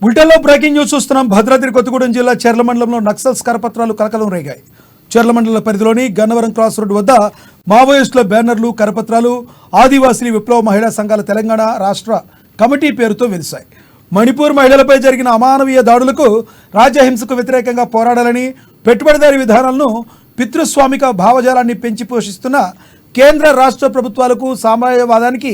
బులెటిన్లో breaking news చూస్తున్నాం. భద్రాద్రి కొత్తగూడెం జిల్లా చెర్ల మండలంలో నక్సల్స్ కరపత్రాలు కలకలం రేగాయి. చెర్ల మండల పరిధిలోని గన్నవరం క్రాస్ రోడ్డు వద్ద మావోయిస్టుల బ్యానర్లు, కరపత్రాలు ఆదివాసీ విప్లవ మహిళా సంఘాల తెలంగాణ రాష్ట్ర కమిటీ పేరుతో వెలిశాయి. మణిపూర్ మహిళలపై జరిగిన అమానవీయ దాడులకు, రాజ్యహింసకు వ్యతిరేకంగా పోరాడాలని, పెట్టుబడిదారీ విధానాలను, పితృస్వామిక భావజాలాన్ని పెంచి పోషిస్తున్న కేంద్ర రాష్ట్ర ప్రభుత్వాలకు, సామ్రాజ్యవాదానికి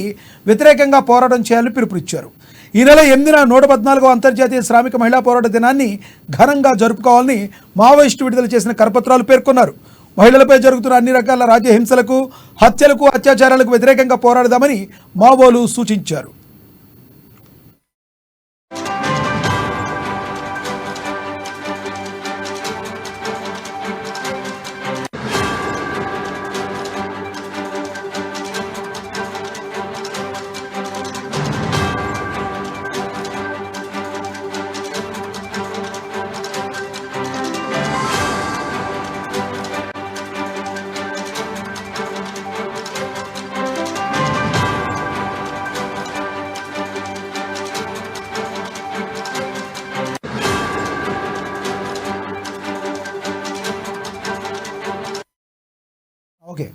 వ్యతిరేకంగా పోరాటం చేయాలని పిలుపునిచ్చారు. ఈ నెల 8న 114వ అంతర్జాతీయ శ్రామిక మహిళా పోరాట దినాన్ని ఘనంగా జరుపుకోవాలని మావోయిస్టు విడుదల చేసిన కరపత్రాలు పేర్కొన్నారు. మహిళలపై జరుగుతున్న అన్ని రకాల రాజ్యహింసలకు, హత్యలకు, అత్యాచారాలకు వ్యతిరేకంగా పోరాడదామని మావోలు సూచించారు. ఓకే,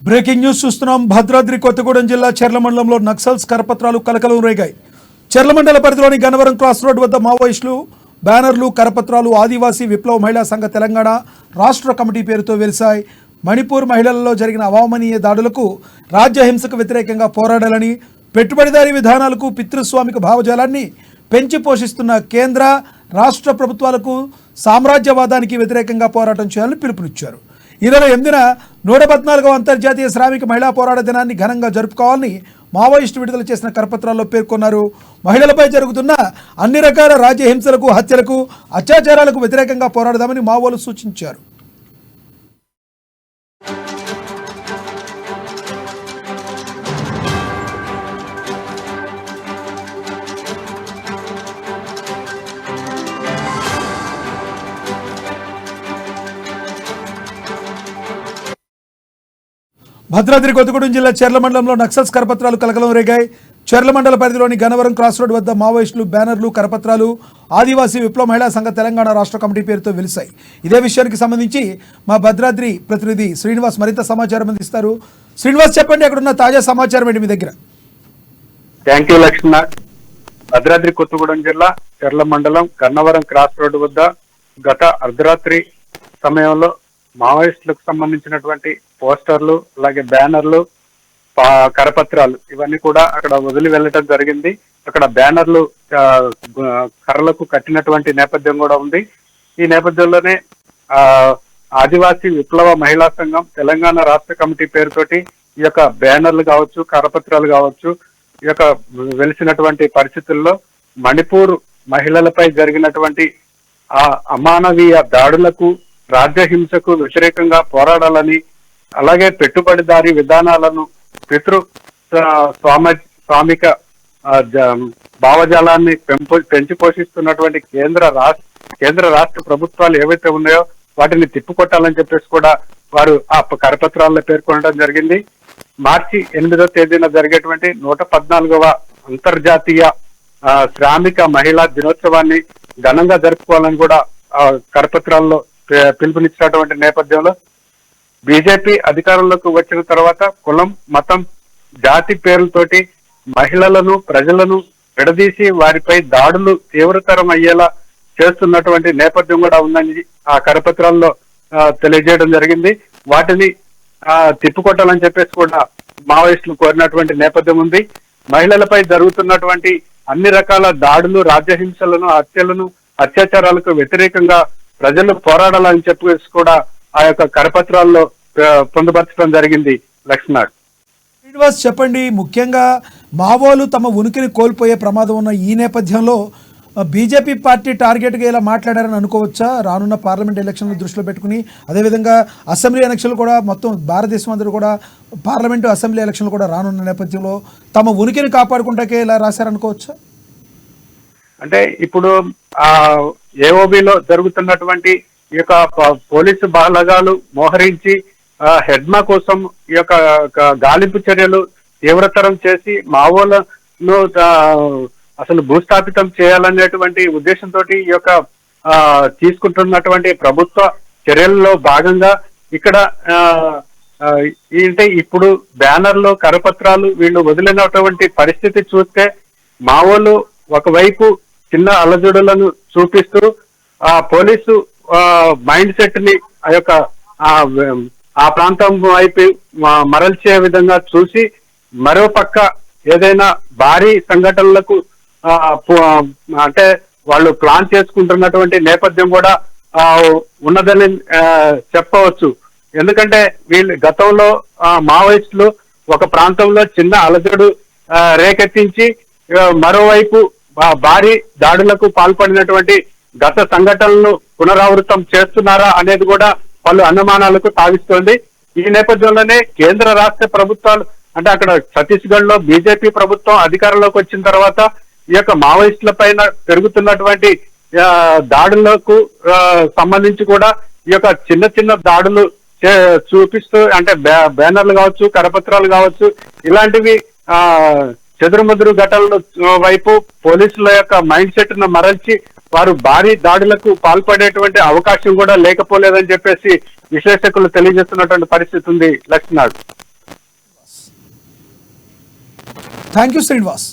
బ్రేకింగ్ న్యూస్ చూస్తున్నాం. భద్రాద్రి కొత్తగూడెం జిల్లా చెర్ల మండలంలో నక్సల్స్ కరపత్రాలు కలకలం రేగాయి. చెర్ల మండల పరిధిలోని గన్నవరం క్రాస్ రోడ్ వద్ద మావోయిస్టులు బ్యానర్లు, కరపత్రాలు ఆదివాసీ విప్లవ మహిళా సంఘ తెలంగాణ రాష్ట్ర కమిటీ పేరుతో వెలిశాయి. మణిపూర్ మహిళలలో జరిగిన అవామనీయ దాడులకు, రాజ్యహింసకు వ్యతిరేకంగా పోరాడాలని, పెట్టుబడిదారీ విధానాలకు, పితృస్వామిక భావజాలాన్ని పెంచి పోషిస్తున్న కేంద్ర రాష్ట్ర ప్రభుత్వాలకు, సామ్రాజ్యవాదానికి వ్యతిరేకంగా పోరాటం చేయాలని పిలుపునిచ్చారు. ఈ నెల 8న 114వ అంతర్జాతీయ శ్రామిక మహిళా పోరాట దినాన్ని ఘనంగా జరుపుకోవాలని మావోయిస్టు విడుదల చేసిన కరపత్రాల్లో పేర్కొన్నారు. మహిళలపై జరుగుతున్న అన్ని రకాల రాజ్యహింసలకు, హత్యలకు, అత్యాచారాలకు వ్యతిరేకంగా పోరాడదామని మావోలు సూచించారు. భద్రాద్రి కొత్తగూడెం జిల్లా చెర్ల మండలంలో నక్సల్స్ కరపత్రాలు కలకలం రేగాయి. చెర్ల మండల పరిధిలోని గన్నవరం క్రాస్ రోడ్ వద్ద మావోయిస్టులు బ్యానర్లు, కరపత్రాలు ఆదివాసీ విప్లవ మహిళా సంఘ తెలంగాణ రాష్ట్ర కమిటీ పేరుతో వెలిశాయి. ఇదే విషయానికి సంబంధించి మా భద్రాద్రి ప్రతినిధి శ్రీనివాస్ మరింత సమాచారం అందిస్తారు. శ్రీనివాస్, చెప్పండి, అక్కడ ఉన్న తాజా సమాచారం ఏంటి మీ దగ్గర? Thank you Lakshman. భద్రాద్రి కొత్తగూడెం జిల్లా చెర్ల మండలం గన్నవరం క్రాస్ రోడ్డు వద్ద గత అర్ధరాత్రి సమయంలో మావోయిస్టులకు సంబంధించినటువంటి పోస్టర్లు, అలాగే బ్యానర్లు, కరపత్రాలు ఇవన్నీ కూడా అక్కడ వదిలి వెళ్ళటం జరిగింది. అక్కడ బ్యానర్లు కర్రలకు కట్టినటువంటి నేపథ్యం కూడా ఉంది. ఈ నేపథ్యంలోనే ఆదివాసీ విప్లవ మహిళా సంఘం తెలంగాణ రాష్ట్ర కమిటీ పేరుతోటి ఈ యొక్క బ్యానర్లు కావచ్చు, కరపత్రాలు కావచ్చు, ఈ యొక్క వెలిసినటువంటి పరిస్థితుల్లో మణిపూర్ మహిళలపై జరిగినటువంటి ఆ అమానవీయ దాడులకు, రాజ్యహింసకు వ్యతిరేకంగా పోరాడాలని, అలాగే పెట్టుబడిదారీ విధానాలను, స్వామిక భావజాలాన్ని పెంచి పోషిస్తున్నటువంటి కేంద్ర రాష్ట్ర ప్రభుత్వాలు ఏవైతే ఉన్నాయో వాటిని తిప్పుకొట్టాలని చెప్పేసి కూడా వారు ఆ కరపత్రాల్లో పేర్కొనడం జరిగింది. మార్చి 8వ తేదీన జరిగేటువంటి 114వ అంతర్జాతీయ శ్రామిక మహిళా దినోత్సవాన్ని ఘనంగా జరుపుకోవాలని కూడా కరపత్రాల్లో పిలుపునిచ్చినటువంటి నేపథ్యంలో బీజేపీ అధికారంలోకి వచ్చిన తర్వాత కులం, మతం, జాతి పేర్లతోటి మహిళలను, ప్రజలను విడదీసి వారిపై దాడులు తీవ్రతరం అయ్యేలా చేస్తున్నటువంటి నేపథ్యం కూడా ఉందని ఆ కరపత్రాల్లో తెలియజేయడం జరిగింది. వాటిని తిప్పుకొట్టాలని చెప్పేసి కూడా మావోయిస్టులు కోరినటువంటి నేపథ్యం ఉంది. మహిళలపై జరుగుతున్నటువంటి అన్ని రకాల దాడులు, రాజ్యహింసలను, హత్యలను, అత్యాచారాలకు వ్యతిరేకంగా ప్రజలు పోరాడాలని చెప్పేసి కూడా ఆ యొక్క కరపత్రాల్లో పొందుపరచడం జరిగింది. లక్ష్మణ్, శ్రీనివాస్, చెప్పండి, ముఖ్యంగా మావోలు తమ ఉనికిని కోల్పోయే ప్రమాదం ఉన్న ఈ నేపథ్యంలో బీజేపీ పార్టీ టార్గెట్గా ఇలా మాట్లాడారని అనుకోవచ్చా? రానున్న పార్లమెంట్ ఎలక్షన్లు దృష్టిలో పెట్టుకుని, అదేవిధంగా అసెంబ్లీ ఎలక్షన్లు కూడా, మొత్తం భారతదేశం అందరూ కూడా పార్లమెంటు, అసెంబ్లీ ఎలక్షన్లు కూడా రానున్న నేపథ్యంలో తమ ఉనికిని కాపాడుకుంటాకే ఇలా రాశారనుకోవచ్చా? అంటే ఇప్పుడు ఏఓబిలో జరుగుతున్నటువంటి ఈ యొక్క పోలీసు బలగాలు మోహరించి హెడ్మా కోసం ఈ యొక్క గాలింపు చర్యలు తీవ్రతరం చేసి మావోల ను అసలు భూస్థాపితం చేయాలనేటువంటి ఉద్దేశంతో ఈ యొక్క తీసుకుంటున్నటువంటి ప్రభుత్వ చర్యల్లో భాగంగా ఇక్కడ ఏంటంటే ఇప్పుడు బ్యానర్లు కరపత్రాలు వీళ్ళు వదిలినటువంటి పరిస్థితి చూస్తే మావోలు ఒకవైపు చిన్న అలజడులను చూపిస్తూ ఆ పోలీసు మైండ్ సెట్ ని ఆ యొక్క ఆ ప్రాంతం వైపు మరల్చే విధంగా చూసి మరో పక్క ఏదైనా భారీ సంఘటనలకు అంటే వాళ్ళు ప్లాన్ చేసుకుంటున్నటువంటి నేపథ్యం కూడా ఉన్నదని చెప్పవచ్చు. ఎందుకంటే వీళ్ళు గతంలో మావోయిస్టులు ఒక ప్రాంతంలో చిన్న అలజడు రేకెత్తించి మరోవైపు భారీ దాడులకు పాల్పడినటువంటి గత సంఘటనలను పునరావృతం చేస్తున్నారా అనేది కూడా పలు అనుమానాలకు తావిస్తోంది. ఈ నేపథ్యంలోనే కేంద్ర రాష్ట్ర ప్రభుత్వాలు అంటే అక్కడ ఛత్తీస్గఢ్ లో బీజేపీ ప్రభుత్వం అధికారంలోకి వచ్చిన తర్వాత ఈ యొక్క మావోయిస్టుల పైన పెరుగుతున్నటువంటి దాడులకు సంబంధించి కూడా ఈ యొక్క చిన్న చిన్న దాడులు చూపిస్తూ అంటే బ్యానర్లు కావచ్చు, కరపత్రాలు కావచ్చు, ఇలాంటివి చెదురుమదురు ఘటనల వైపు పోలీసుల యొక్క మైండ్ సెట్ ను మరల్చి వారు భారీ దాడులకు పాల్పడేటువంటి అవకాశం కూడా లేకపోలేదని చెప్పేసి విశ్లేషకులు తెలియజేస్తున్నటువంటి పరిస్థితి ఉంది. లక్ష్మీనాథ్. Thank you Srinivas.